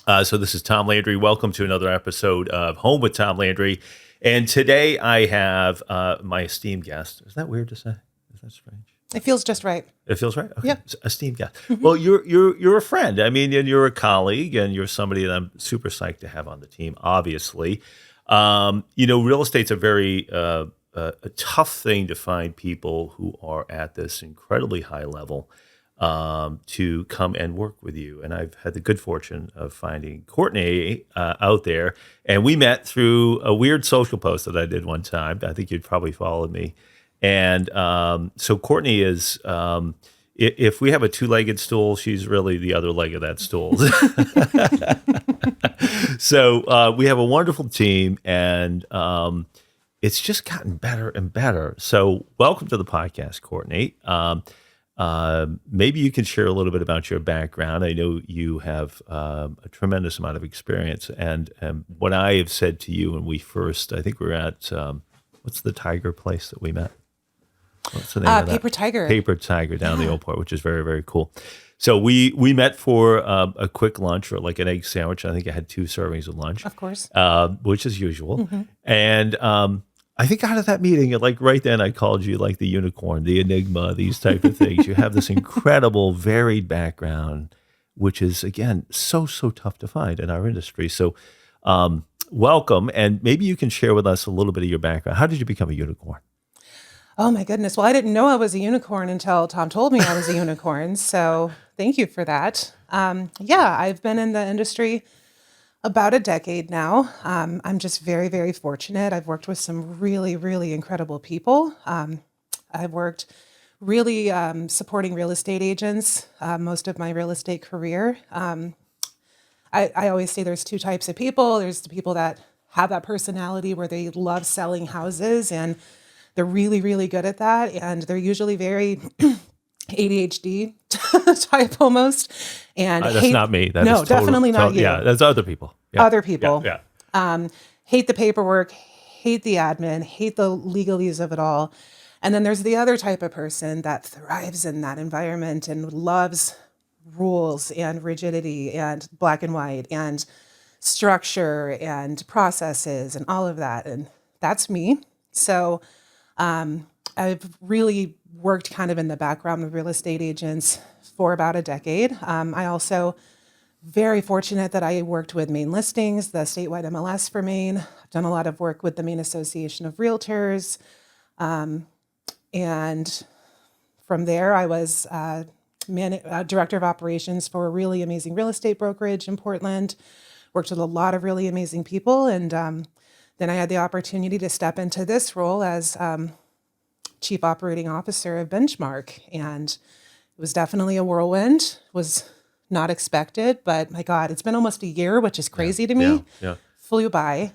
So this is Tom Landry. Welcome to another episode of Home with Tom Landry. And today I have my esteemed guest. Is that weird to say? Is that strange? It feels just right. It feels right? Okay. Yeah. Esteemed guest. Well, you're a friend. I mean, and you're a colleague, and you're somebody that I'm super psyched to have on the team, obviously. Real estate's a very a tough thing to find people who are at this incredibly high level to come and work with you. And I've had the good fortune of finding Courtney out there. And we met through a weird social post that I did one time. I think you'd probably followed me. And so Courtney is, if we have a two-legged stool, she's really the other leg of that stool. So we have a wonderful team, and it's just gotten better and better. So welcome to the podcast, Courtney. Maybe you can share a little bit about your background. I know you have a tremendous amount of experience. And what I have said to you when we first, I think we were at, what's the tiger place that we met? What's the name of that? Paper Tiger. Paper Tiger down the old port, which is very, very cool. So we met for a quick lunch or like an egg sandwich. I think I had 2 servings of lunch. Of course. Which is usual. And I think out of that meeting, like right then, I called you like the unicorn, the enigma, these type of things. You have this incredible, varied background, which is, again, so tough to find in our industry. So welcome. And maybe you can share with us a little bit of your background. How did you become a unicorn? Oh, my goodness. Well, I didn't know I was a unicorn until Tom told me I was a unicorn. So thank you for that. I've been in the industry about a decade now. I'm just very, very fortunate. I've worked with some really, really incredible people. I've worked really supporting real estate agents most of my real estate career. I always say there's 2 types of people. There's the people that have that personality where they love selling houses and they're really, really good at that. And they're usually very ADHD type almost. And that's not me. That no, is definitely not you. Yeah, that's other people. Yeah. Other people. Yeah. Hate the paperwork, hate the admin, hate the legalese of it all. And then there's the other type of person that thrives in that environment and loves rules and rigidity and black and white and structure and processes and all of that. And that's me. So I've really worked kind of in the background with real estate agents for about a decade. I also very fortunate that I worked with Maine Listings, the statewide MLS for Maine. I've done a lot of work with the Maine Association of Realtors. And from there, I was director of operations for a really amazing real estate brokerage in Portland. Worked with a lot of really amazing people. And then I had the opportunity to step into this role as Chief Operating Officer of Benchmark. And it was definitely a whirlwind. Was not expected, but my God, it's been almost a year, which is crazy to me. Yeah. Flew by.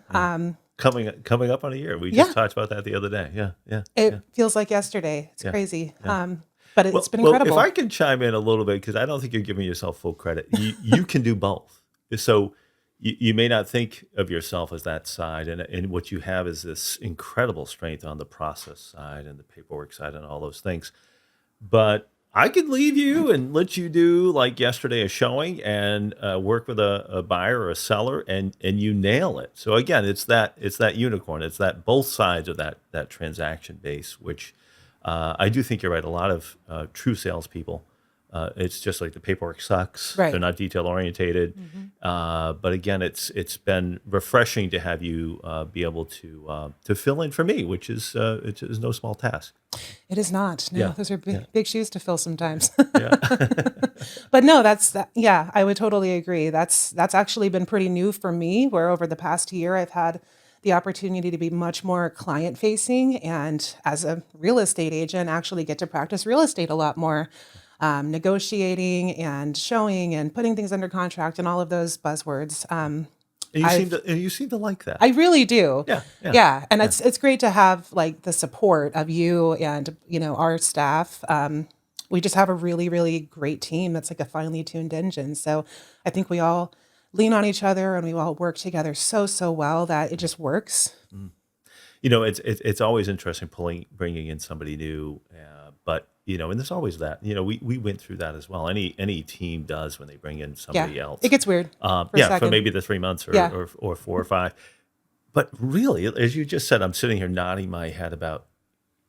Coming up on a year. We just talked about that the other day. It feels like yesterday. It's crazy. But it's been incredible. Well, if I can chime in a little bit, because I don't think you're giving yourself full credit. You can do both. So you may not think of yourself as that side, and what you have is this incredible strength on the process side and the paperwork side and all those things. But I could leave you and let you do, like yesterday, a showing and work with a buyer or a seller, and you nail it. So again, it's that unicorn. It's that both sides of that transaction base, which I do think you're right. A lot of true salespeople, it's just like the paperwork sucks. Right. They're not detail orientated. But again, it's been refreshing to have you be able to fill in for me, which is no small task. It is not. No, those are big shoes to fill sometimes. Yeah. But no, I would totally agree. That's actually been pretty new for me, where over the past year, I've had the opportunity to be much more client facing, and as a real estate agent, actually get to practice real estate a lot more, negotiating and showing and putting things under contract and all of those buzzwords. And you seem to like that. I really do. Yeah. And it's great to have like the support of you and, our staff. We just have a really, really great team. That's like a finely tuned engine. So I think we all lean on each other and we all work together so well that it just works. It's always interesting bringing in somebody new But and there's always that. We went through that as well. Any team does when they bring in Yeah. somebody It else. gets weird for a Yeah, for second. maybe the 3 months or, Yeah. or 4 or 5. But really, as you just said, I'm sitting here nodding my head about,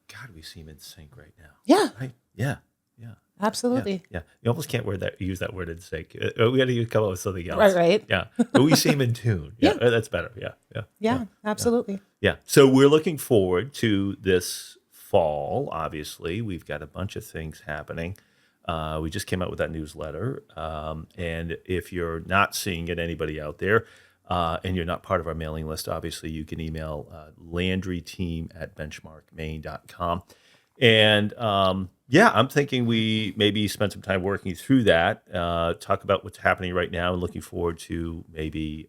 God, we seem in sync right now. Yeah. Right? Yeah. Yeah. Yeah. Absolutely. Yeah. You almost can't use that word in sync. We got to come up with something Right. else. Right. Yeah. But we seem in tune. Yeah. Yeah. That's better. Yeah. Yeah. Yeah. Yeah. Yeah. Absolutely. Yeah. So we're looking forward to this fall. Obviously, we've got a bunch of things happening. We just came out with that newsletter. And if you're not seeing it, anybody out there, and you're not part of our mailing list, obviously you can email landryteam@benchmarkmaine.com. And yeah, I'm thinking we maybe spend some time working through that, talk about what's happening right now, and looking forward to maybe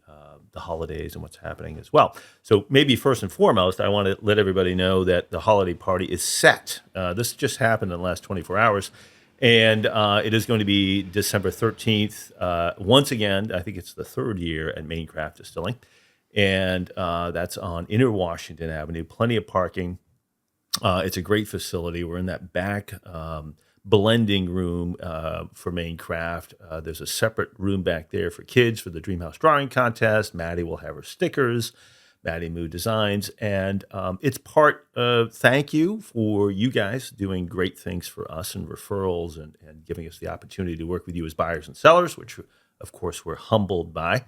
the holidays and what's happening as well. So maybe first and foremost, I want to let everybody know that the holiday party is set. This just happened in the last 24 hours. And it is going to be December 13th. Once again, I think it's the third year at Maine Craft Distilling. And that's on Inner Washington Avenue. Plenty of parking. It's a great facility. We're in that back blending room for Maine Craft. There's a separate room back there for kids for the Dreamhouse Drawing Contest. Maddie will have her stickers. Maddie Moo Designs. And it's part of thank you for you guys doing great things for us and referrals and giving us the opportunity to work with you as buyers and sellers, which, of course, we're humbled by.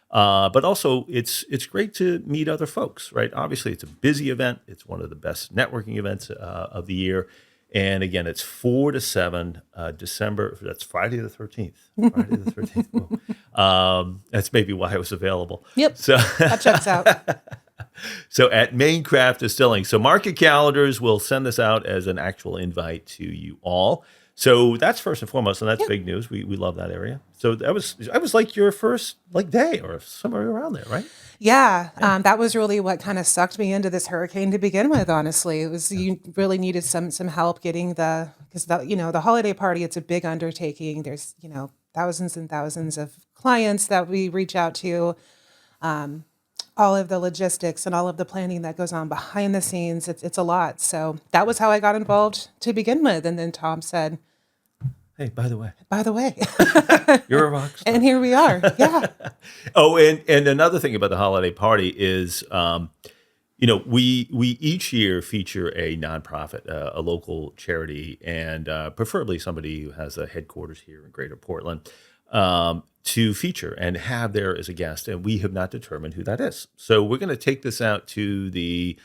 But also, it's great to meet other folks, right? Obviously, it's a busy event. It's one of the best networking events of the year. And again, it's 4 to 7 December. That's Friday the 13th. Friday the 13th. That's maybe why it was available. Yep. So That checks out. So at Maine Craft Distilling. So mark your calendars. We'll send this out as an actual invite to you all. So that's first and foremost, and that's big news. We love that area. So that was like your first day or somewhere around there, right? Yeah, that was really what kind of sucked me into this hurricane to begin with. Honestly, it was you really needed some help getting because the holiday party. It's a big undertaking. There's thousands and thousands of clients that we reach out to. All of the logistics and all of the planning that goes on behind the scenes. It's a lot. So that was how I got involved to begin with. And then Tom said, "Hey, by the way, you're a rock star." And here we are. Yeah. Oh, and another thing about the holiday party is, we each year feature a nonprofit, a local charity, and preferably somebody who has a headquarters here in Greater Portland, to feature and have there as a guest. And we have not determined who that is. So we're going to take this out to the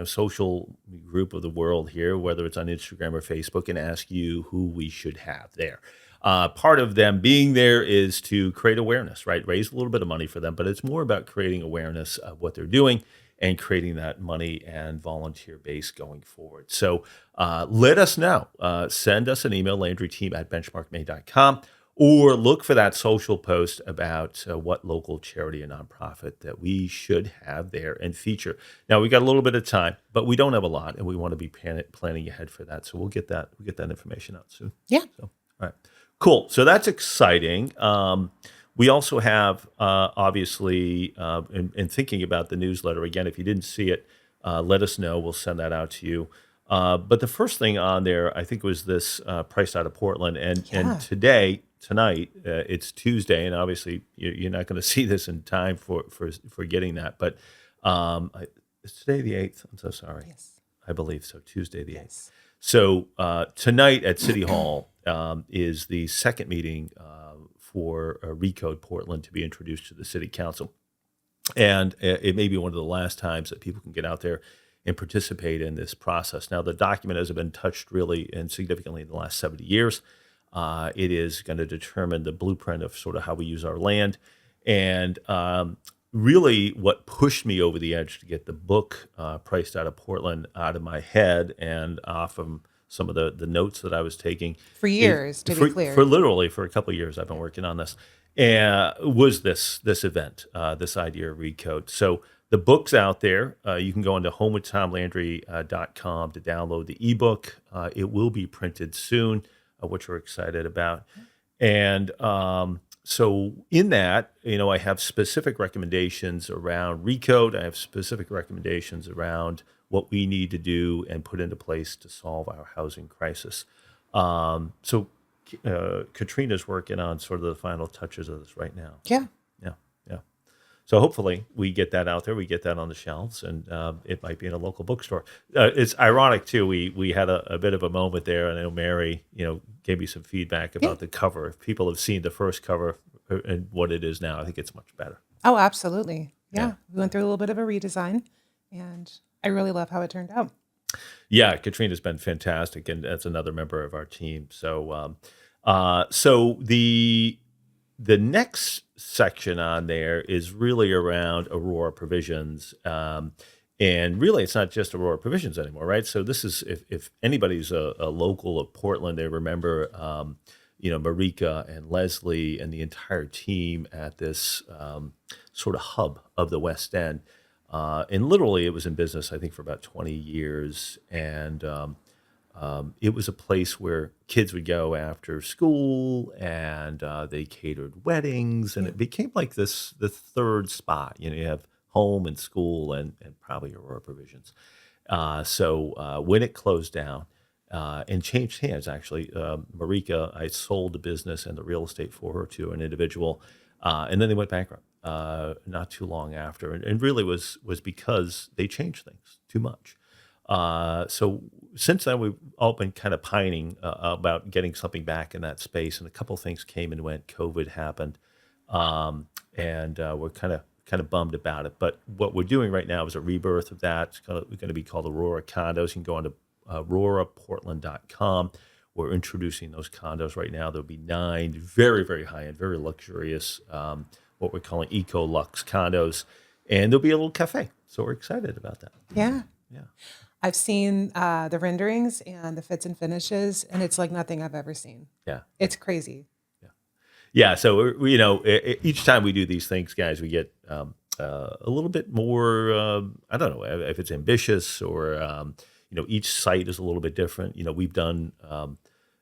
social group of the world here, whether it's on Instagram or Facebook, and ask you who we should have there. Part of them being there is to create awareness, right? Raise a little bit of money for them, but it's more about creating awareness of what they're doing and creating that money and volunteer base going forward. So let us know. Send us an email, landryteam@benchmarkmaine.com, or look for that social post about what local charity and nonprofit that we should have there and feature. Now, we got a little bit of time, but we don't have a lot, and we want to be planning ahead for that. So we'll get that information out soon. Yeah. So, all right. Cool. So that's exciting. We also have, obviously, in thinking about the newsletter, again, if you didn't see it, let us know. We'll send that out to you. But the first thing on there, I think, was this priced out of Portland. And tonight, it's Tuesday, and obviously you're not going to see this in time for getting that. But it's today the 8th. I'm so sorry. Yes. I believe so. Tuesday the 8th. Yes. So tonight at City Hall is the second meeting for Recode Portland to be introduced to the City Council. And it may be one of the last times that people can get out there and participate in this process. Now, the document hasn't been touched really and significantly in the last 70 years. It is going to determine the blueprint of sort of how we use our land. And really what pushed me over the edge to get the book priced out of Portland out of my head and off of some of the notes that I was taking. For years, to be clear. For literally for a couple of years, I've been working on this. And was this event, this idea of Recode. So the book's out there. You can go into homewithtomlandry.com to download the ebook. It will be printed soon, which we're excited about. And so in that, I have specific recommendations around Recode. I have specific recommendations around what we need to do and put into place to solve our housing crisis. So Katrina's working on sort of the final touches of this right now. Yeah. Yeah, yeah. So hopefully we get that out there, we get that on the shelves, and it might be in a local bookstore. It's ironic too. We had a bit of a moment there, and I know Mary, gave me some feedback Yeah. about the cover. If people have seen the first cover and what it is now, I think it's much better. Oh, absolutely. Yeah. Yeah. We went through a little bit of a redesign, and I really love how it turned out. Yeah, Katrina's been fantastic, and that's another member of our team. So the next section on there is really around Aurora Provisions. And really, it's not just Aurora Provisions anymore, right? So this is, if anybody's a local of Portland, they remember, Marika and Leslie and the entire team at this sort of hub of the West End. And literally, it was in business, I think, for about 20 years. And it was a place where kids would go after school, and they catered weddings, and Yeah. it became like the third spot. You have home and school and probably Aurora Provisions. So when it closed down and changed hands, actually, Marika, I sold the business and the real estate for her to an individual, and then they went bankrupt not too long after, and really was because they changed things too much. So since then, we've all been kind of pining about getting something back in that space, and a couple of things came and went. COVID happened, and we're kind of bummed about it. But what we're doing right now is a rebirth of that. It's going to be called Aurora Condos. You can go on to auroraportland.com. We're introducing those condos right now. There'll be 9 very, very high-end, very luxurious, what we're calling eco-lux condos, and there'll be a little cafe. So we're excited about that. Yeah. Yeah. I've seen the renderings and the fits and finishes, and it's like nothing I've ever seen. Yeah. It's crazy. Yeah, so each time we do these things, guys, we get a little bit more. I don't know if it's ambitious or each site is a little bit different. We've done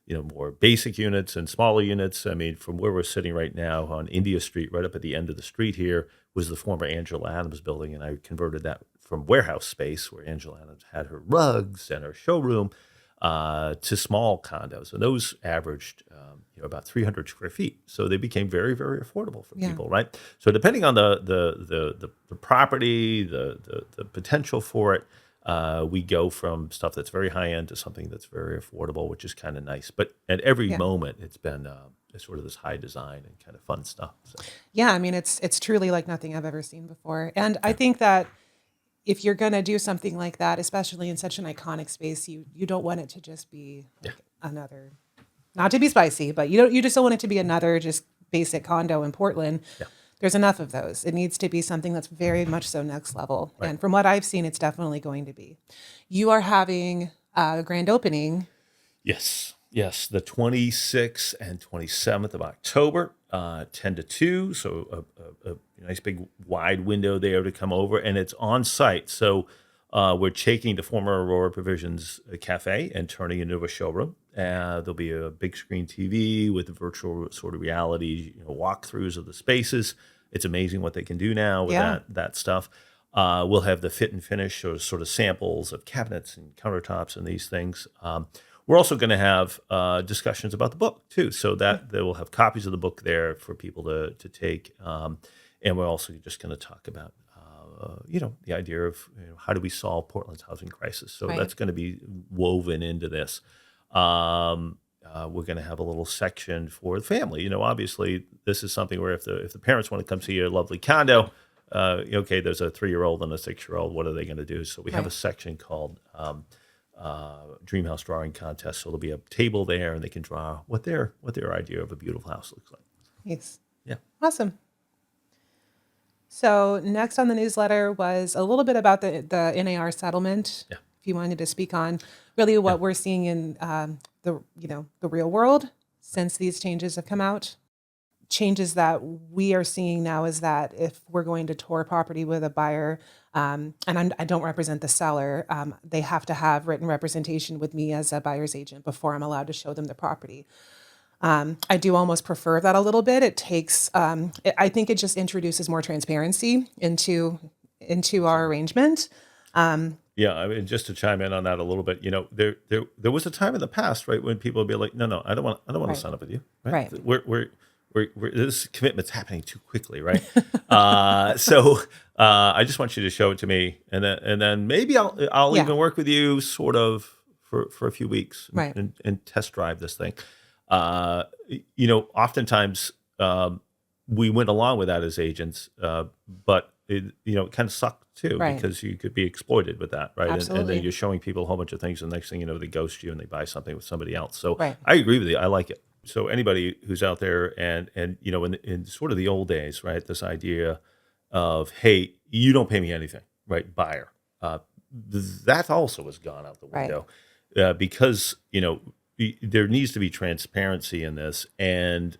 more basic units and smaller units. I mean, from where we're sitting right now on India Street, right up at the end of the street here, was the former Angela Adams building, and I converted that from warehouse space where Angela Adams had her rugs and her showroom to small condos, and those averaged about 300 square feet. So they became very, very affordable for Yeah. people, right? So depending on the property, the potential for it, we go from stuff that's very high end to something that's very affordable, which is kind of nice. But at every Yeah. moment, it's been sort of this high design and kind of fun stuff. So, Yeah, I mean, it's truly like nothing I've ever seen before. And I think that if you're going to do something like that, especially in such an iconic space, you don't want it to just be like another, not to be spicy, but you just don't want it to be another just basic condo in Portland. Yeah. There's enough of those. It needs to be something that's very much so next level. Right. And from what I've seen, it's definitely going to be. You are having a grand opening. Yes, the 26th and 27th of October, 10 to 2. So a nice big wide window there to come over, and it's on site. So we're taking the former Aurora Provisions cafe and turning it into a showroom. There'll be a big screen TV with virtual sort of reality walkthroughs of the spaces. It's amazing what they can do now with Yeah. that stuff. We'll have the fit and finish or sort of samples of cabinets and countertops and these things. We're also going to have discussions about the book too, so that they will have copies of the book there for people to take, and we're also just going to talk about the idea of how do we solve Portland's housing crisis. So Right. that's going to be woven into this. We're going to have a little section for the family. Obviously, this is something where if the parents want to come see a lovely condo, okay, there's a 3-year-old and a 6-year-old. What are they going to do? So we have a Right. section called Dream House Drawing Contest. So there'll be a table there, and they can draw what their idea of a beautiful house looks like. Yes. Yeah. Awesome. So next on the newsletter was a little bit about the NAR settlement. Yeah. If you wanted to speak on really what we're seeing in the real world since these changes have come out. Changes that we are seeing now is that if we're going to tour property with a buyer, and I don't represent the seller, they have to have written representation with me as a buyer's agent before I'm allowed to show them the property. I do almost prefer that a little bit. It takes, I think it just introduces more transparency into our arrangement. Yeah, I mean, just to chime in on that a little bit, there was a time in the past, right, when people would be like, no, I don't want to Right. sign up with you, right? Right. This commitment's happening too quickly, right? I just want you to show it to me, and then maybe I'll Yeah. even work with you, sort of, for a few weeks Right. and test drive this thing. Oftentimes we went along with that as agents, but it kind of sucked too Right. because you could be exploited with that, right? And then Absolutely. you're showing people a whole bunch of things, and the next thing you know, they ghost you and they buy something with somebody else. So Right. I agree with you. I like it. So anybody who's out there and in sort of the old days, right? This idea of, hey, you don't pay me anything, right? Buyer. That also has gone out the Right. window because there needs to be transparency in this, and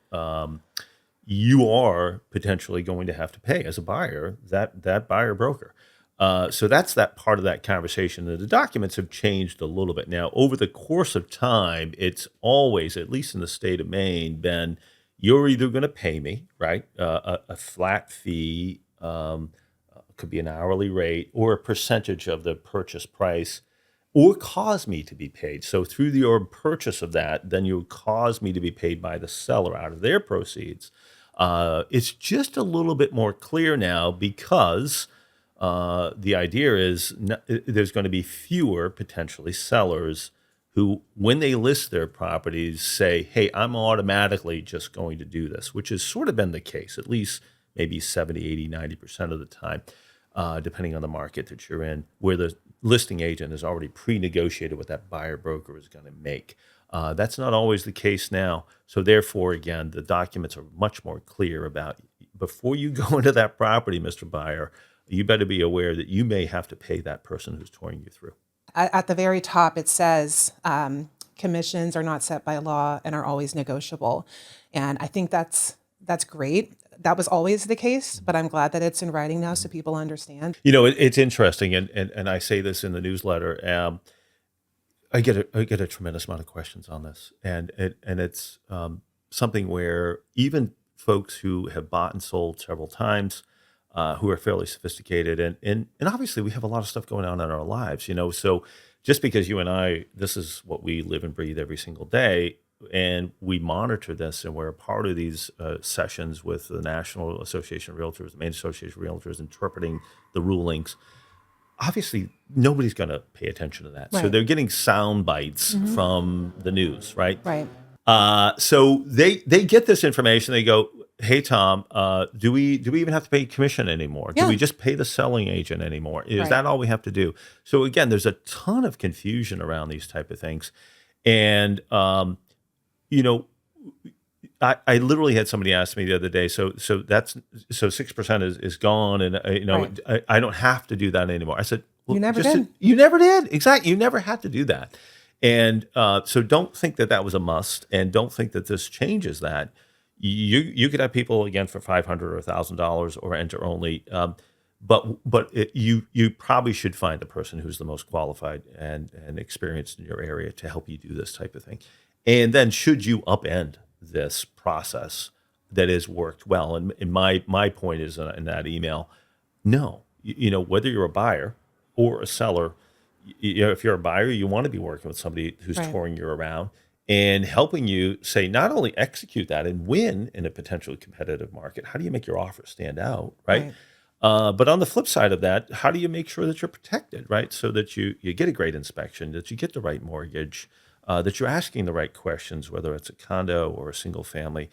you are potentially going to have to pay as a buyer that buyer broker. So that's that part of that conversation. And the documents have changed a little bit now over the course of time. It's always, at least in the state of Maine, been you're either going to pay me, right, a flat fee, could be an hourly rate, or a percentage of the purchase price, or cause me to be paid. So through your purchase of that, then you cause me to be paid by the seller out of their proceeds. It's just a little bit more clear now because the idea is there's going to be fewer potentially sellers who, when they list their properties, say, hey, I'm automatically just going to do this, which has sort of been the case, at least maybe 70, 80, 90% of the time, depending on the market that you're in, where the listing agent has already pre-negotiated what that buyer broker is going to make. That's not always the case now. So therefore, again, the documents are much more clear about before you go into that property, Mr. Buyer, you better be aware that you may have to pay that person who's touring you through. At the very top, it says commissions are not set by law and are always negotiable. And I think that's great. That was always the case, but I'm glad that it's in writing now so people understand. It's interesting, and I say this in the newsletter. I get a tremendous amount of questions on this, and it's something where even folks who have bought and sold several times, who are fairly sophisticated, and obviously we have a lot of stuff going on in our lives, So just because you and I, this is what we live and breathe every single day, and we monitor this, and we're a part of these sessions with the National Association of Realtors, the Maine Association of Realtors, interpreting the rulings. Obviously nobody's going to pay attention to that. So Right. they're getting sound bites from the news, right? Right. So they get this information. They go, hey, Tom, do we even have to pay commission anymore? Do Yeah. we just pay the selling agent anymore? Is Right. that all we have to do? So again, there's a ton of confusion around these type of things. And, you know, I literally had somebody ask me the other day, so 6% is gone, and Right. I don't have to do that anymore. I said, well, You never did. you never did, exactly. You never had to do that, and so don't think that was a must, and don't think that this changes that. You could have people again for $500 or $1,000 or enter only, you probably should find the person who's the most qualified and experienced in your area to help you do this type of thing, and then should you upend this process that has worked well. And my point is in that email, no, whether you're a buyer or a seller, if you're a buyer, you want to be working with somebody who's Right. touring you around and helping you say, not only execute that and win in a potentially competitive market, how do you make your offer stand out, right? Right. But on the flip side of that, how do you make sure that you're protected, right? So that you get a great inspection, that you get the right mortgage, that you're asking the right questions, whether it's a condo or a single family.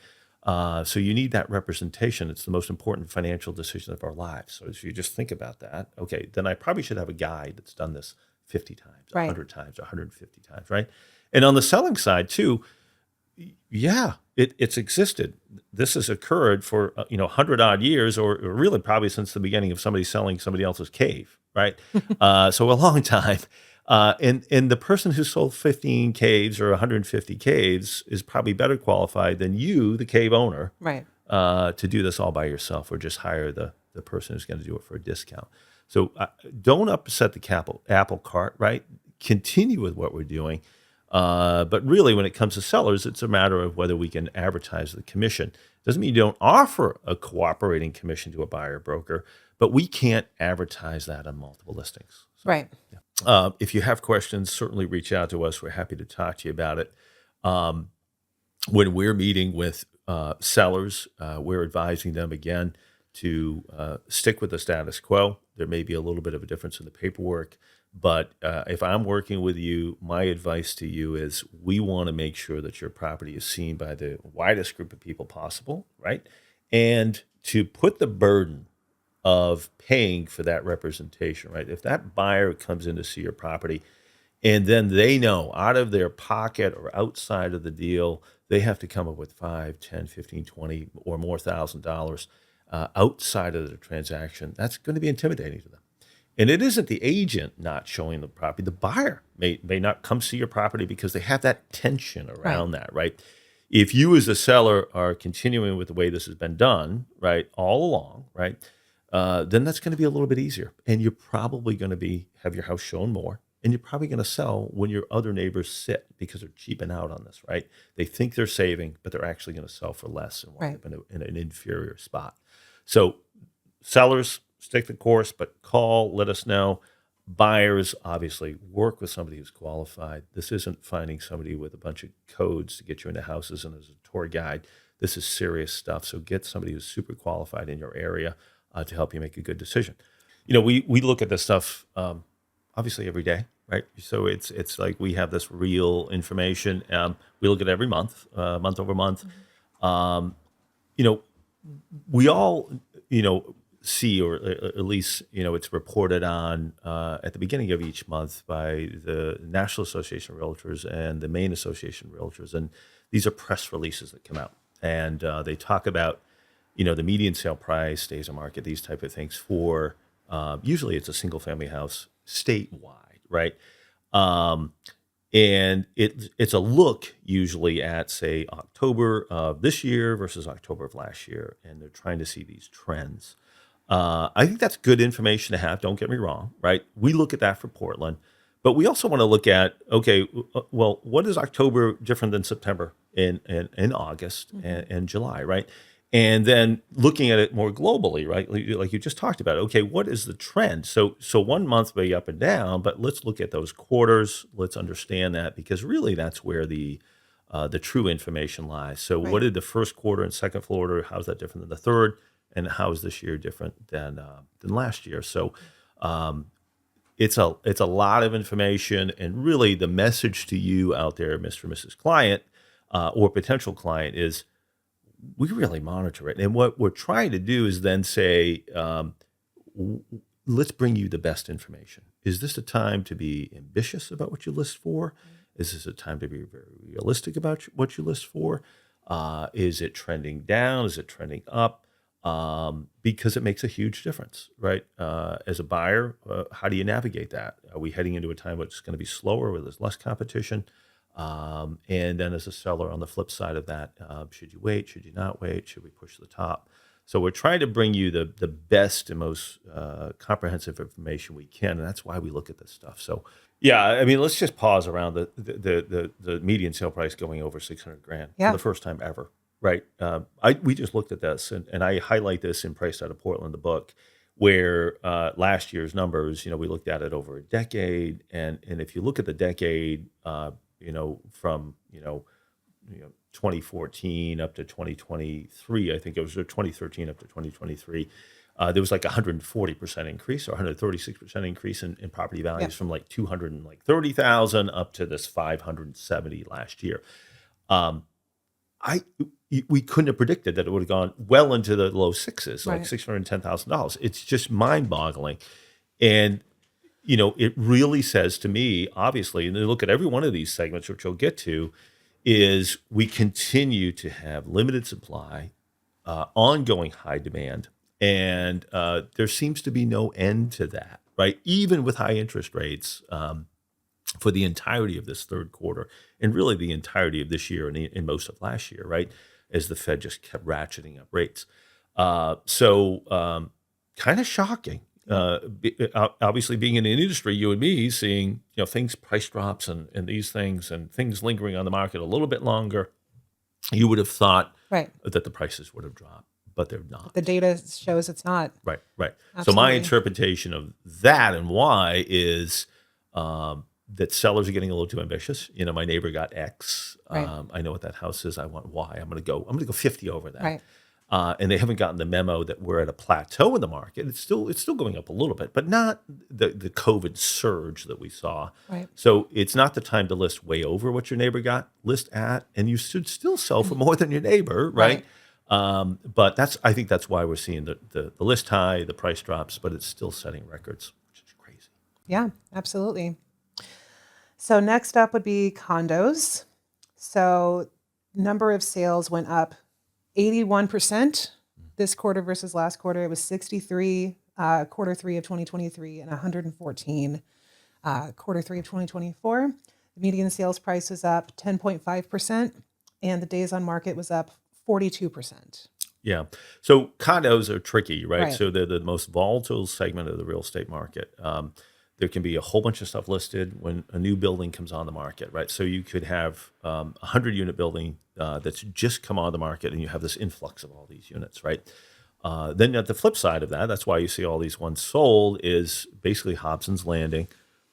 So you need that representation. It's the most important financial decision of our lives. So if you just think about that, okay, then I probably should have a guy that's done this 50 times, Right. 100 times, 150 times, right? And on the selling side too, yeah, it's existed. This has occurred for 100 odd years, or really probably since the beginning of somebody selling somebody else's cave, right? So a long time. And the person who sold 15 caves or 150 caves is probably better qualified than you, the cave owner, Right. to do this all by yourself, or just hire the person who's going to do it for a discount. So don't upset the apple cart, right? Continue with what we're doing. But really, when it comes to sellers, it's a matter of whether we can advertise the commission. Doesn't mean you don't offer a cooperating commission to a buyer broker, but we can't advertise that on multiple listings. So, Right. yeah. If you have questions, certainly reach out to us. We're happy to talk to you about it. Um, when we're meeting with sellers, we're advising them again to stick with the status quo. There may be a little bit of a difference in the paperwork, but if I'm working with you, my advice to you is we want to make sure that your property is seen by the widest group of people possible, right? And to put the burden of paying for that representation, right? If that buyer comes in to see your property and then they know out of their pocket or outside of the deal, they have to come up with 5, 10, 15, 20 or more $1,000 outside of the transaction. That's going to be intimidating to them. And it isn't the agent not showing the property. The buyer may not come see your property because they have that tension Right. around that, right? If you as a seller are continuing with the way this has been done, right, all along, right, then that's going to be a little bit easier. And you're probably going to have your house shown more. And you're probably going to sell when your other neighbors sit because they're cheaping out on this, right? They think they're saving, but they're actually going to sell for less and wind Right. up in an inferior spot. So sellers, stick the course, but call, let us know. Buyers, obviously, work with somebody who's qualified. This isn't finding somebody with a bunch of codes to get you into houses and as a tour guide. This is serious stuff. So get somebody who's super qualified in your area to help you make a good decision. We look at this stuff obviously every day, right? So it's like we have this real information. We look at it every month, month over month. Um, you know, we all, see, or at least, it's reported on at the beginning of each month by the National Association of Realtors and the Maine Association of Realtors. And these are press releases that come out. And they talk about, the median sale price, days on market, these type of things for, usually it's a single family house statewide, right? Um, and it's a look usually at, say, October of this year versus October of last year, and they're trying to see these trends. I think that's good information to have. Don't get me wrong, right? We look at that for Portland, but we also want to look at, okay, well, what is October different than September and August and July, right? And then looking at it more globally, right? Like you just talked about, okay, what is the trend? So 1 month may be up and down, but let's look at those quarters. Let's understand that because really that's where the true information lies. So what Right. did the first quarter and second quarter? How's that different than the third? And how is this year different than last year? So um, it's a lot of information, and really the message to you out there, Mr. and Mrs. Client, or potential client, is we really monitor it. And what we're trying to do is then say, w- let's bring you the best information. Is this a time to be ambitious about what you list for? Is this a time to be very realistic about what you list for? Is it trending down? Is it trending up? Because it makes a huge difference, right? As a buyer, how do you navigate that? Are we heading into a time where it's going to be slower, where there's less competition? And then as a seller, on the flip side of that, should you wait? Should you not wait? Should we push the top? So we're trying to bring you the best and most comprehensive information we can, and that's why we look at this stuff. So yeah, I mean, let's just pause around the median sale price going over 600 grand for Yeah. the first time ever, right? We just looked at this, and I highlight this in Priced Out of Portland, the book, where last year's numbers, we looked at it over a decade, and if you look at the decade, from 2014 up to 2023, I think it was, or 2013 up to 2023. There was like a 140% increase or 136% increase in property Yeah. values from like 230,000 up to this 570 last year. Um, I We couldn't have predicted that it would have gone well into the low sixes, like Right. $610,000. It's just mind boggling. And it really says to me, obviously, and then look at every one of these segments, which we'll get to, is we continue to have limited supply, ongoing high demand, and there seems to be no end to that, right? Even with high interest rates for the entirety of this third quarter, and really the entirety of this year and most of last year, right? As the Fed just kept ratcheting up rates. Kind of shocking. Obviously, being in an industry, you and me, seeing things, price drops and these things and things lingering on the market a little bit longer, you would have thought Right. that the prices would have dropped, but they're The not. data shows it's not. Right, right. So my Absolutely. interpretation of that and why is that sellers are getting a little too ambitious. My neighbor got X. Right. I know what that house is. I want Y. I'm going to go 50 over that. Right. And they haven't gotten the memo that we're at a plateau in the market. It's still going up a little bit, but not the COVID surge that we saw. Right. So it's not the time to list way over what your neighbor got. List at, and you should still sell for more than your neighbor, right? But I think that's why we're seeing the list high, the price drops, but it's still setting records, which is crazy. Yeah, absolutely. So next up would be condos. So number of sales went up 81% this quarter versus last quarter. It was 63 quarter three of 2023 and 114 quarter three of 2024. The median sales price was up 10.5%, and the days on market was up 42%. Yeah. So condos are tricky, right? Right. So they're the most volatile segment of the real estate market. There can be a whole bunch of stuff listed when a new building comes on the market, right? So you could have a 100-unit building that's just come on the market, and you have this influx of all these units, right? Then at the flip side of that, that's why you see all these ones sold, is basically Hobson's Landing.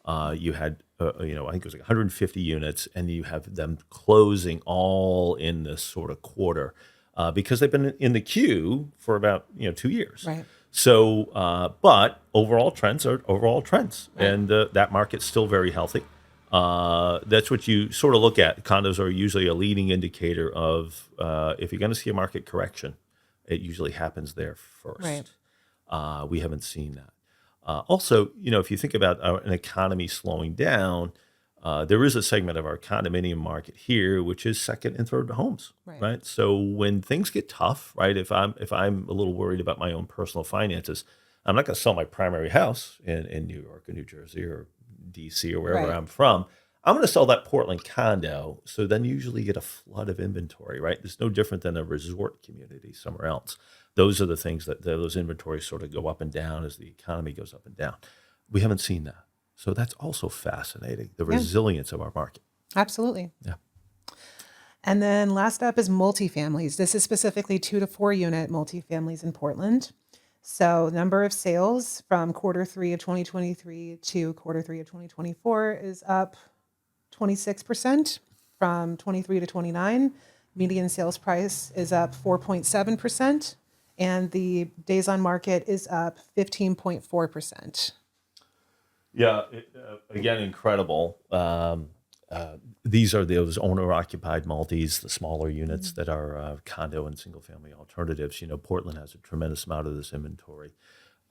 You had, I think it was like 150 units, and you have them closing all in this sort of quarter because they've been in the queue for about 2 years. Right. So, but overall trends are overall trends, Right. and that market's still very healthy. That's what you sort of look at. Condos are usually a leading indicator of if you're going to see a market correction, it usually happens there first. Right. We haven't seen that. Also, if you think about an economy slowing down, there is a segment of our condominium market here, which is second and third homes, Right. right? So when things get tough, right? If I'm a little worried about my own personal finances, I'm not going to sell my primary house in New York or New Jersey or DC or wherever Right. I'm from. I'm going to sell that Portland condo. So then you usually get a flood of inventory, right? It's no different than a resort community somewhere else. Those are the things that those inventories sort of go up and down as the economy goes up and down. We haven't seen that. So that's also fascinating, the Yeah. resilience of our market. Absolutely. Yeah. And then last up is multifamilies. This is specifically 2 to 4 unit multifamilies in Portland. So number of sales from quarter three of 2023 to quarter three of 2024 is up 26% from 23 to 29. Median sales price is up 4.7%, and the days on market is up 15.4%. Yeah, again, incredible. These are those owner-occupied multis, the smaller units that are condo and single-family alternatives. Portland has a tremendous amount of this inventory,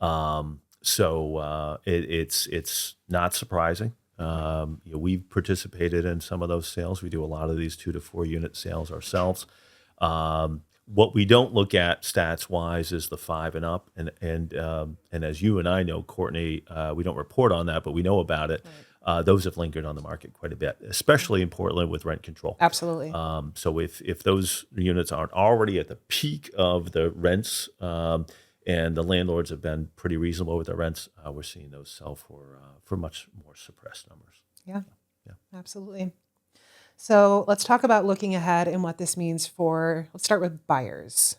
so it's not surprising. We've participated in some of those sales. We do a lot of these 2 to 4 unit sales ourselves. What we don't look at stats wise is the 5 and up, and as you and I know, Courtney, we don't report on that, but we know about it. Those have lingered on the market quite a bit, especially in Portland with rent control. Absolutely. So if those units aren't already at the peak of the rents, and the landlords have been pretty reasonable with their rents, we're seeing those sell for much more suppressed numbers. Yeah. Yeah. Absolutely. So let's talk about looking ahead and what this means let's start with buyers.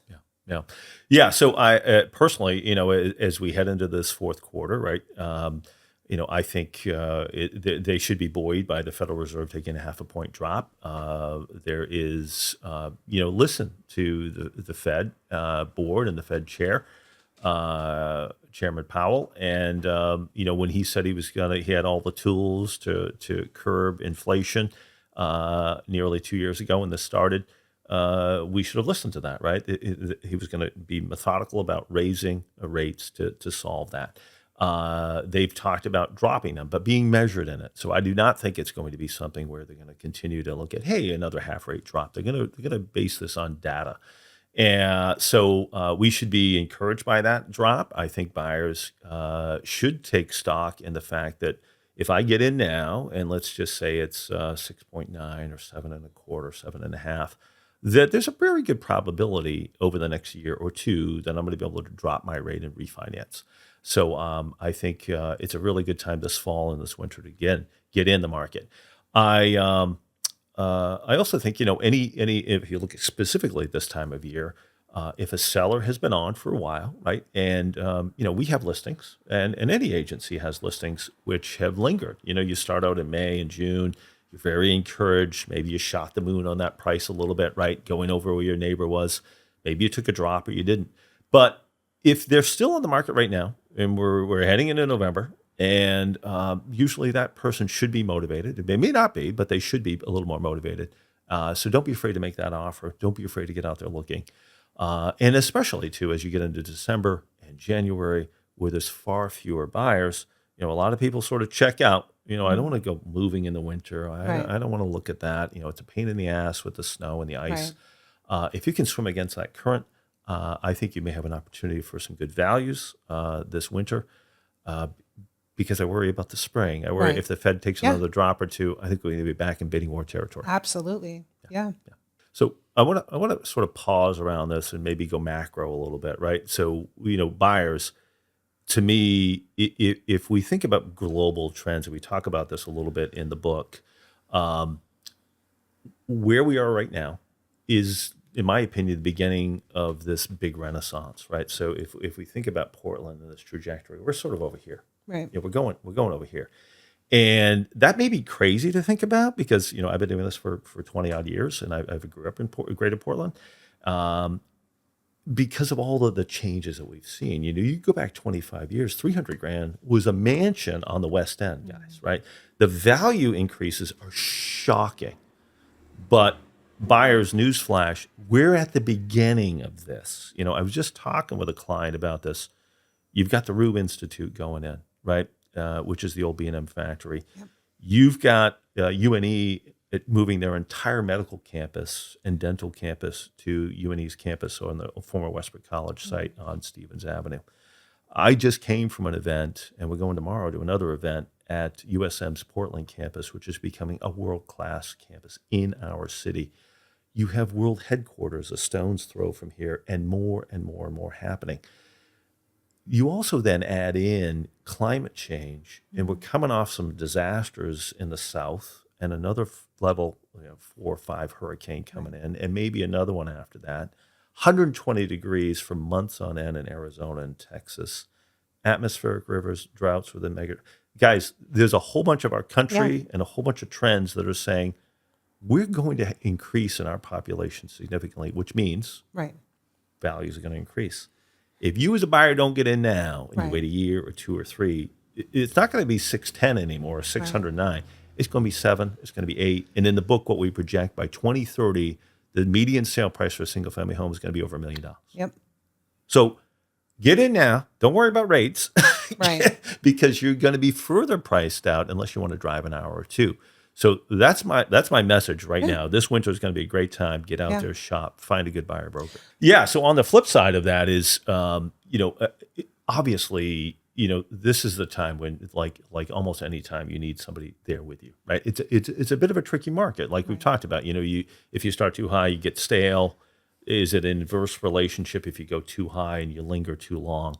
Yeah. So I personally, as we head into this fourth quarter, right? I think they should be buoyed by the Federal Reserve taking a 0.5 point drop. There is, listen to the Fed board and the Fed chair, Chairman Powell, and when he said he had all the tools to curb inflation nearly 2 years ago when this started. We should have listened to that, right? He was going to be methodical about raising rates to solve that. They've talked about dropping them, but being measured in it. So I do not think it's going to be something where they're going to continue to look at, hey, another half rate drop. They're going to base this on data. And so we should be encouraged by that drop. I think buyers should take stock in the fact that if I get in now, and let's just say it's 6.9 or 7.25, 7.5, that there's a very good probability over the next year or two that I'm going to be able to drop my rate and refinance. So I think it's a really good time this fall and this winter to get in the market. I also think any if you look specifically at this time of year, If a seller has been on for a while, right, and we have listings, and any agency has listings which have lingered. You start out in May and June, you're very encouraged. Maybe you shot the moon on that price a little bit, right, going over where your neighbor was. Maybe you took a drop or you didn't. But if they're still on the market right now, and we're heading into November, and usually that person should be motivated. They may not be, but they should be a little more motivated. So don't be afraid to make that offer. Don't be afraid to get out there looking. And especially too, as you get into December and January, where there's far fewer buyers, a lot of people sort of check out. I don't want to go moving in the winter. Right. I don't want to look at that. It's a pain in the ass with the snow and the ice. Right. If you can swim against that current, I think you may have an opportunity for some good values this winter. Because I worry about the spring. I worry Right. if the Fed takes Yeah. another drop or two, I think we're going to be back in bidding war territory. Absolutely. Yeah. So I want to sort of pause around this and maybe go macro a little bit, right? So buyers, to me, if we think about global trends, and we talk about this a little bit in the book, where we are right now is, in my opinion, the beginning of this big renaissance, right? So if we think about Portland and this trajectory, we're sort of over here. Right. We're going over here. And that may be crazy to think about because, I've been doing this for 20 odd years and I grew up in Greater Portland because of all of the changes that we've seen. You go back 25 years, 300 grand was a mansion on the West End, guys, right? The value increases are shocking. But buyers, newsflash, we're at the beginning of this. I was just talking with a client about this. You've got the Rube Institute going in, right? Which is the old B&M factory. Yep. You've got UNE moving their entire medical campus and dental campus to UNE's campus on the former Westbrook College site on Stevens Avenue. I just came from an event, and we're going tomorrow to another event at USM's Portland campus, which is becoming a world-class campus in our city. You have world headquarters a stone's throw from here, and more and more and more happening. You also then add in climate change, and we're coming off some disasters in the south and another level, 4 or 5 hurricane coming in, and maybe another one after that. 120 degrees for months on end in Arizona and Texas. Atmospheric rivers, droughts within mega. Guys, there's a whole bunch of our country and a whole bunch of trends that are saying we're going to increase in our population significantly, which means Right. values are going to increase. If you as a buyer don't get in now and you Right. wait a year or 2 or 3, it's not going to be 610 anymore or 609. It's going to be 7. It's going to be 8. And in the book, what we project by 2030, the median sale price for a single family home is going to be over $1 million. Yep. So get in now. Don't worry about rates, Right. because you're going to be further priced out unless you want to drive an hour or two. So that's my message right now. This winter is going to be a great time. Get out there, shop, find a good buyer broker. Yeah. So on the flip side of that is, obviously, this is the time when, like almost any time, you need somebody there with you, right? It's a bit of a tricky market, like we've talked about. If you start too high, you get stale. Is it an inverse relationship if you go too high and you linger too long?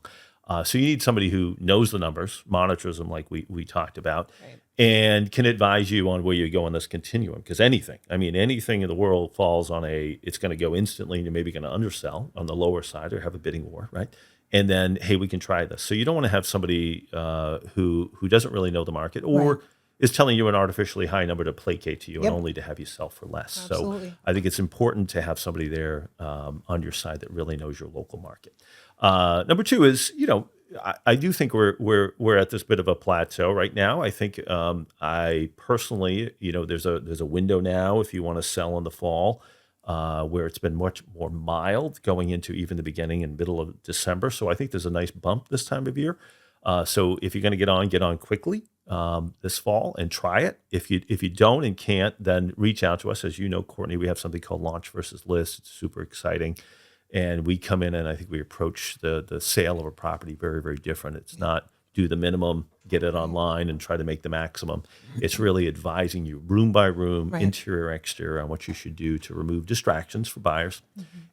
So you need somebody who knows the numbers, monitors them like we talked about, and can advise you on where you go on this continuum. Because anything in the world falls on it's going to go instantly and you're maybe going to undersell on the lower side or have a bidding war, right? And then, hey, we can try this. So you don't want to have somebody who doesn't really know the market or is telling you an artificially high number to placate to you and only to have you sell for less. Absolutely. So I think it's important to have somebody there on your side that really knows your local market. Number 2 is, I do think we're at this bit of a plateau right now. I think I personally, there's a window now if you want to sell in the fall where it's been much more mild going into even the beginning and middle of December. So I think there's a nice bump this time of year. So if you're going to get on quickly this fall and try it. If you don't and can't, then reach out to us. As you know, Courtney, we have something called Launch versus List. It's super exciting. And we come in and I think we approach the sale of a property very, very different. It's not do the minimum, get it online and try to make the maximum. It's really advising you room by room, interior, exterior, on what you should do to remove distractions for buyers.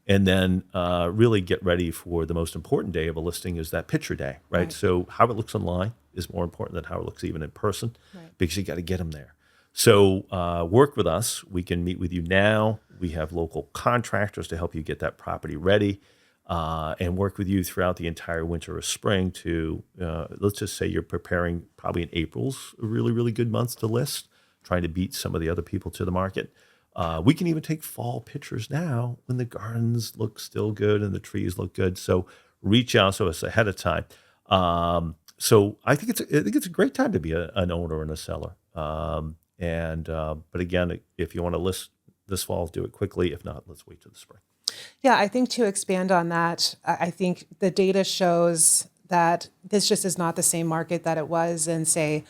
And then really get ready for the most important day of a listing is that picture day, right? So how it looks online is more important than how it looks even in person because you got to get them there. So work with us. We can meet with you now. We have local contractors to help you get that property ready and work with you throughout the entire winter or spring to, let's just say you're preparing probably in April's a really, really good month to list, trying to beat some of the other people to the market. We can even take fall pictures now when the gardens look still good and the trees look good. So reach out to us ahead of time. So I think it's a great time to be an owner and a seller. But again, if you want to list this fall, do it quickly. If not, let's wait till the spring. Yeah, I think to expand on that, I think the data shows that this just is not the same market that it was in, say,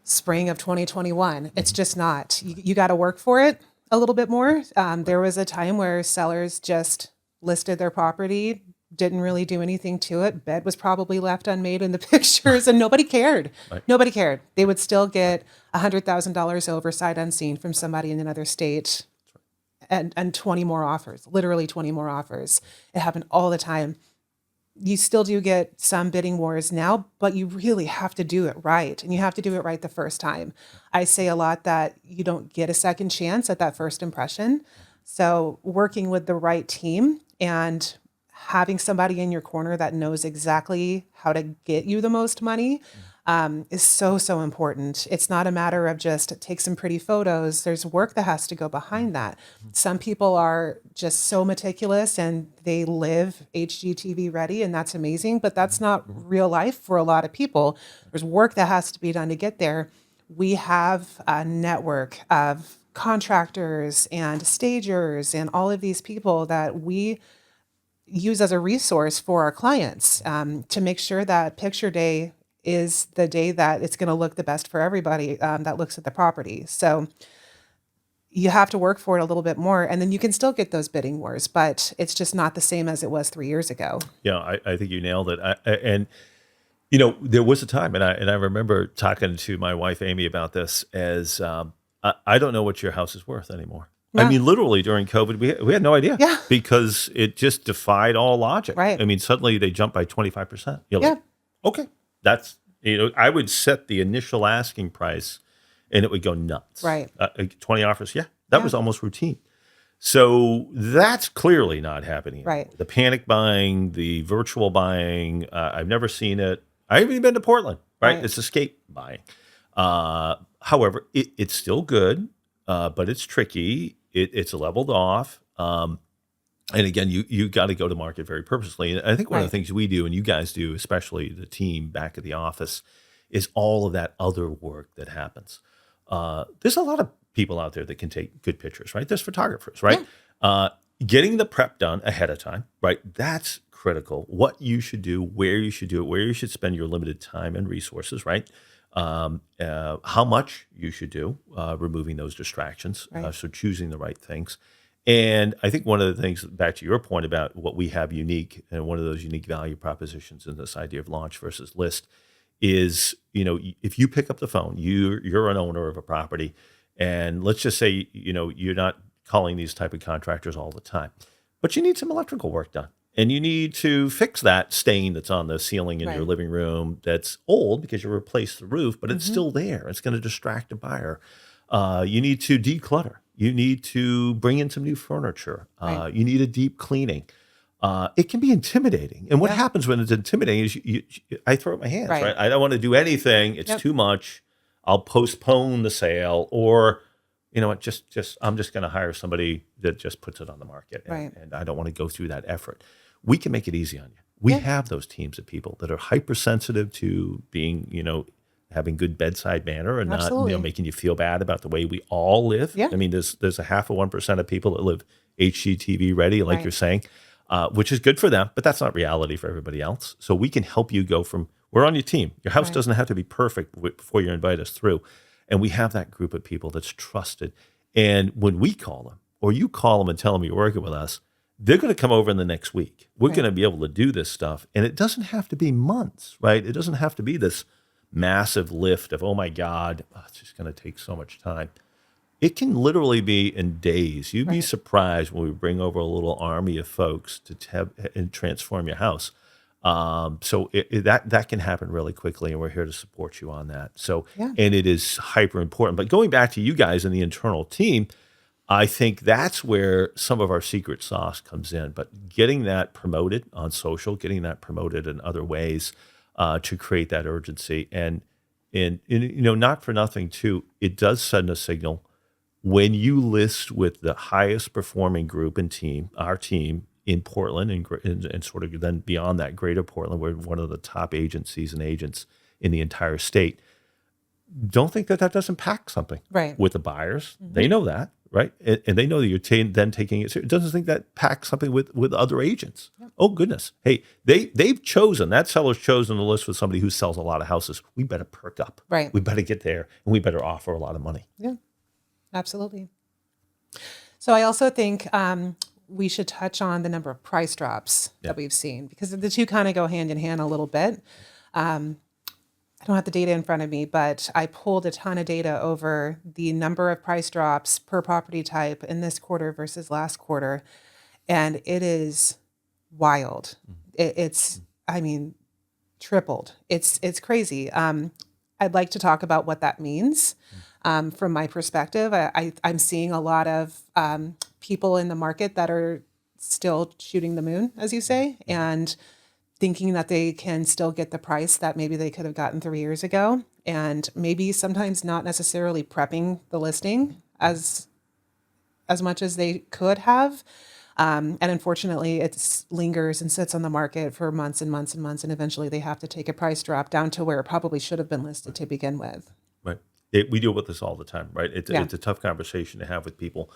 spring of 2021. It's just not. You got to work for it a little bit more. There was a time where sellers just listed their property, didn't really do anything to it. Bed was probably left unmade in the pictures, and nobody cared. Right. Nobody cared. They would still get $100,000 over sight unseen from somebody in another state, and 20 more offers, literally 20 more offers. It happened all the time. You still do get some bidding wars now, but you really have to do it right. And you have to do it right the first time. I say a lot that you don't get a second chance at that first impression. So working with the right team and having somebody in your corner that knows exactly how to get you the most money is so, so important. It's not a matter of just take some pretty photos. There's work that has to go behind that. Some people are just so meticulous and they live HGTV ready, and that's amazing, but that's not real life for a lot of people. There's work that has to be done to get there. We have a network of contractors and stagers and all of these people that we use as a resource for our clients to make sure that picture day is the day that it's going to look the best for everybody that looks at the property. So you have to work for it a little bit more, and then you can still get those bidding wars, but it's just not the same as it was 3 years ago. Yeah, I think you nailed it. There was a time, and I remember talking to my wife Amy about this. As I don't know what your house is worth anymore. Yeah. I mean, literally during COVID, we had no idea. Yeah. Because it just defied all logic. Right. I mean, suddenly they jumped by 25%. You're Yeah. like, okay, that's I would set the initial asking price, and it would go nuts. Right. 20 offers, that was almost routine. So that's clearly not happening anymore. Right. The panic buying, the virtual buying, I've never seen it. I haven't even been to Portland, right? Right. It's escape buying. However, it's still good, but it's tricky. It's leveled off. And again, you got to go to market very purposely. And I think one of the things we do, and you guys do, especially the team back at the office, is all of that other work that happens. There's a lot of people out there that can take good pictures, right? There's photographers, right? Yeah. Getting the prep done ahead of time, right? That's critical. What you should do, where you should do it, where you should spend your limited time and resources, right? How much you should do, removing those distractions. Right. So choosing the right things. And I think one of the things, back to your point about what we have unique, and one of those unique value propositions in this idea of launch versus list is, if you pick up the phone, you're an owner of a property, and let's just say, you're not calling these type of contractors all the time, but you need some electrical work done. And you need to fix that stain that's on the ceiling in your living room that's old because you replaced the roof, but it's still there. It's going to distract a buyer. You need to declutter. You need to bring in some new furniture. You need a deep cleaning. It can be intimidating. And what happens when it's intimidating is I throw up my hands, right? I don't want to do anything. It's too much. I'll postpone the sale, or, I'm just going to hire somebody that just puts it on the market. And I don't want to go through that effort. We can make it easy on you. We have those teams of people that are hypersensitive to being, having good bedside manner and Absolutely. not making you feel bad about the way we all live. Yeah. I mean, there's a 0.5% of people that live HGTV ready, like you're saying, which is good for them, but that's not reality for everybody else. So we can help you go from, we're on your team. Your house doesn't have to be perfect before you invite us through. And we have that group of people that's trusted. And when we call them, or you call them and tell them you're working with us, they're going to come over in the next week. We're going to be able to do this stuff. And it doesn't have to be months, right? It doesn't have to be this massive lift of, oh my God, it's just going to take so much time. It can literally be in days. You'd be surprised when we bring over a little army of folks to and transform your house. So that can happen really quickly, and we're here to support you on that. So, and it is hyper important. But going back to you guys and the internal team, I think that's where some of our secret sauce comes in. But getting that promoted on social, getting that promoted in other ways to create that urgency, and not for nothing too, it does send a signal when you list with the highest performing group and team, our team in Portland, and sort of then beyond that, Greater Portland, we're one of the top agencies and agents in the entire state. Don't think that doesn't pack something Right. with the buyers. They know that, right? And they know that you're then taking it. It doesn't think that packs something with other agents. Yep. Oh goodness, hey, they've chosen, that seller's chosen to list with somebody who sells a lot of houses. We better perk up. Right. We better get there, and we better offer a lot of money. Yeah, absolutely. So I also think we should touch on the number of price drops that we've seen, because the two kind of go hand in hand a little bit. I don't have the data in front of me, but I pulled a ton of data over the number of price drops per property type in this quarter versus last quarter. And it is wild. It's, I mean, tripled. It's crazy. I'd like to talk about what that means from my perspective. I'm seeing a lot of people in the market that are still shooting the moon, as you say, and thinking that they can still get the price that maybe they could have gotten 3 years ago, and maybe sometimes not necessarily prepping the listing as much as they could have. And unfortunately, it lingers and sits on the market for months and months and months, and eventually they have to take a price drop down to where it probably should have been listed to begin with. Right. We deal with this all the time, right? It's a tough conversation to have with people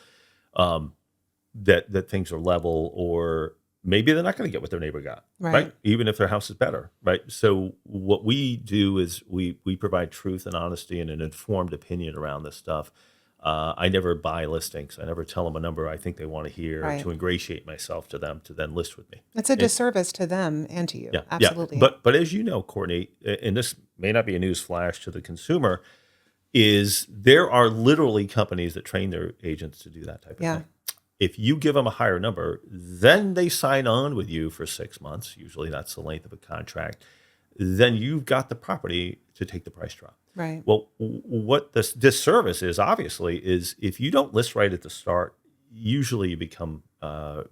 that things are level, or maybe they're not going to get what their neighbor got, right? Even if their house is better, right? So what we do is we provide truth and honesty and an informed opinion around this stuff. I never buy listings. I never tell them a number I think they want to hear to ingratiate myself to them to then list with me. It's a disservice to them and to you. Yeah, Absolutely. Yeah. But as you know, Courtney, and this may not be a news flash to the consumer, is there are literally companies that train their agents to do that type of thing. If you give them a higher number, then they sign on with you for 6 months. Usually that's the length of a contract. Then you've got the property to take the price drop. Right. Well, what this disservice is, obviously, is if you don't list right at the start, usually you become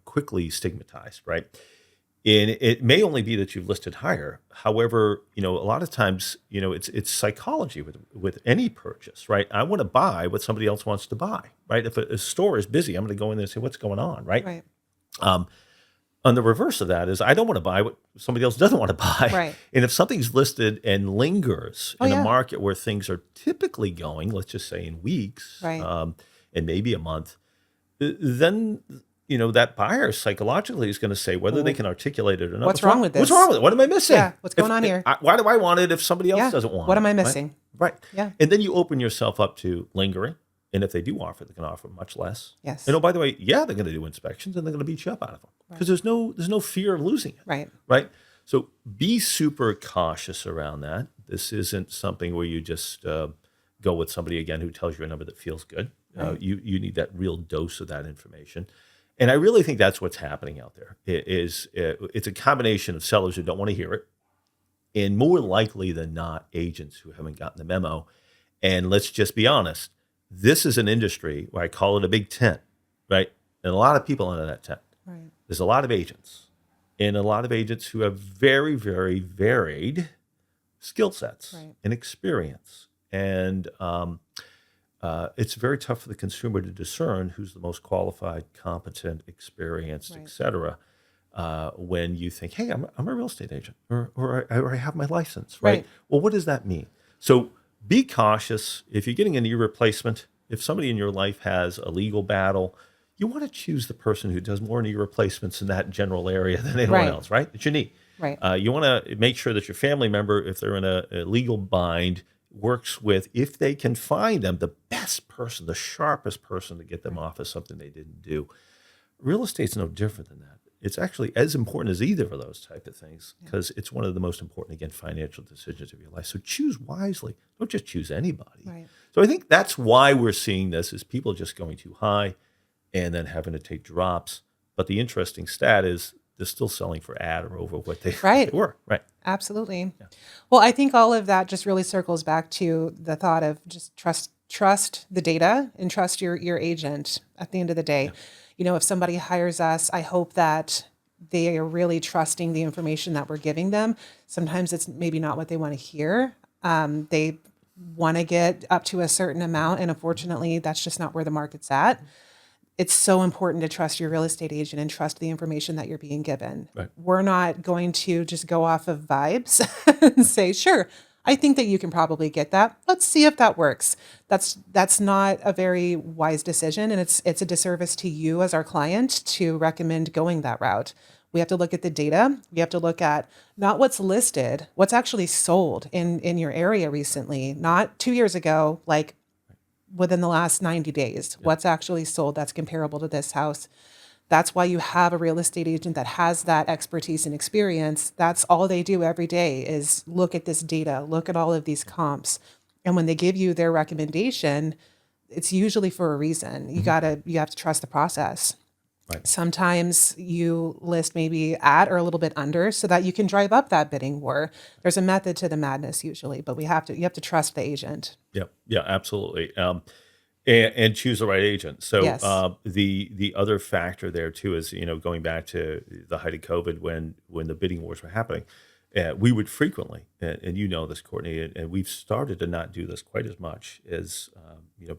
quickly stigmatized, right? And it may only be that you've listed higher. However, a lot of times, it's psychology with any purchase, right? I want to buy what somebody else wants to buy, right? If a store is busy, I'm going to go in there and say, what's going on, right? Right. On the reverse of that is I don't want to buy what somebody else doesn't want to buy. Right. And if something's listed and lingers in a market where things are typically going, let's just say in weeks, and maybe a month, then that buyer psychologically is going to say, whether they can articulate it or not. What's wrong with this? What's wrong with it? What am I missing? Yeah. What's going on here? Why do I want it if somebody else doesn't want it? What am I missing? Right. Yeah. And then you open yourself up to lingering. And if they do offer, they can offer much less. Yes. And by the way, they're going to do inspections and they're going to beat you up out of them because there's no fear of losing it. Right. Right. So be super cautious around that. This isn't something where you just go with somebody again who tells you a number that feels good. Right. You need that real dose of that information. And I really think that's what's happening out there. It's a combination of sellers who don't want to hear it, and more likely than not, agents who haven't gotten the memo. And let's just be honest. This is an industry where I call it a big tent, right? And a lot of people under that tent. Right. There's a lot of agents, and a lot of agents who have very, very varied skill sets and experience. And it's very tough for the consumer to discern who's the most qualified, competent, experienced, et cetera, when you think, hey, I'm a real estate agent, or I have my license, right? Well, what does that mean? So be cautious. If you're getting a knee replacement, if somebody in your life has a legal battle, you want to choose the person who does more knee replacements in that general area than anyone else, right? It's your knee. Right. You want to make sure that your family member, if they're in a legal bind, works with, if they can find them, the best person, the sharpest person to get them off of something they didn't do. Real estate's no different than that. It's actually as important as either of those type of things because it's one of the most important, again, financial decisions of your life. So choose wisely. Don't just choose anybody. Right. So I think that's why we're seeing this is people just going too high and then having to take drops. But the interesting stat is they're still selling for at or over what they were. Right. Absolutely. Yeah. Well, I think all of that just really circles back to the thought of just trust the data and trust your agent at the end of the day. Yeah. If somebody hires us, I hope that they are really trusting the information that we're giving them. Sometimes it's maybe not what they want to hear. They want to get up to a certain amount, and unfortunately, that's just not where the market's at. It's so important to trust your real estate agent and trust the information that you're being given. Right. We're not going to just go off of vibes and say, sure, I think that you can probably get that. Let's see if that works. That's not a very wise decision, and it's a disservice to you as our client to recommend going that route. We have to look at the data. We have to look at not what's listed, what's actually sold in your area recently, not 2 years ago, like within the last 90 days, what's actually sold that's comparable to this house. That's why you have a real estate agent that has that expertise and experience. That's all they do every day is look at this data, look at all of these comps. And when they give you their recommendation, it's usually for a reason. You have to trust the process. Right. Sometimes you list maybe at or a little bit under so that you can drive up that bidding war. There's a method to the madness usually, but you have to trust the agent. Yeah. Yeah. Absolutely. And choose the right agent. So Yes. the other factor there too is going back to the height of COVID when the bidding wars were happening, we would frequently, and this, Courtney, and we've started to not do this quite as much as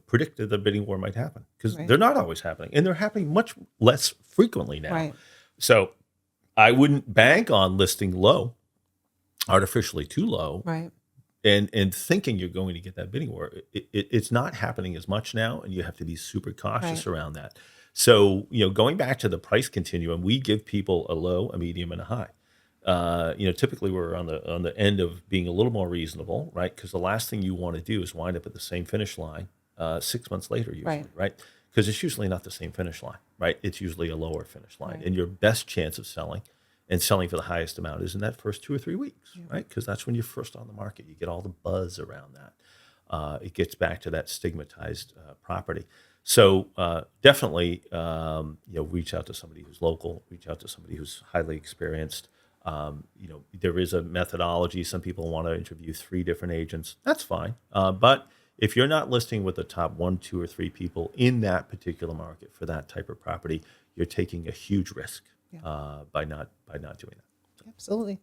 predicted the bidding war might happen because Right. they're not always happening, and they're happening much less frequently now. Right. So I wouldn't bank on listing low, artificially too low, Right. and thinking you're going to get that bidding war. It's not happening as much now, and you have to be super cautious Right. around that. So going back to the price continuum, we give people a low, a medium, and a high. Typically we're on the end of being a little more reasonable, right? Because the last thing you want to do is wind up at the same finish line 6 months later, usually, Right. right? Because it's usually not the same finish line, right? It's usually a lower finish line, Right. and your best chance of selling and selling for the highest amount is in that first 2 or 3 weeks, right? Because that's when you're first on the market. You get all the buzz around that. It gets back to that stigmatized property. So definitely, reach out to somebody who's local, reach out to somebody who's highly experienced. There is a methodology. Some people want to interview 3 different agents. That's fine. But if you're not listing with the top 1, 2, or 3 people in that particular market for that type of property, you're taking a huge risk Yeah. by not doing that. Absolutely.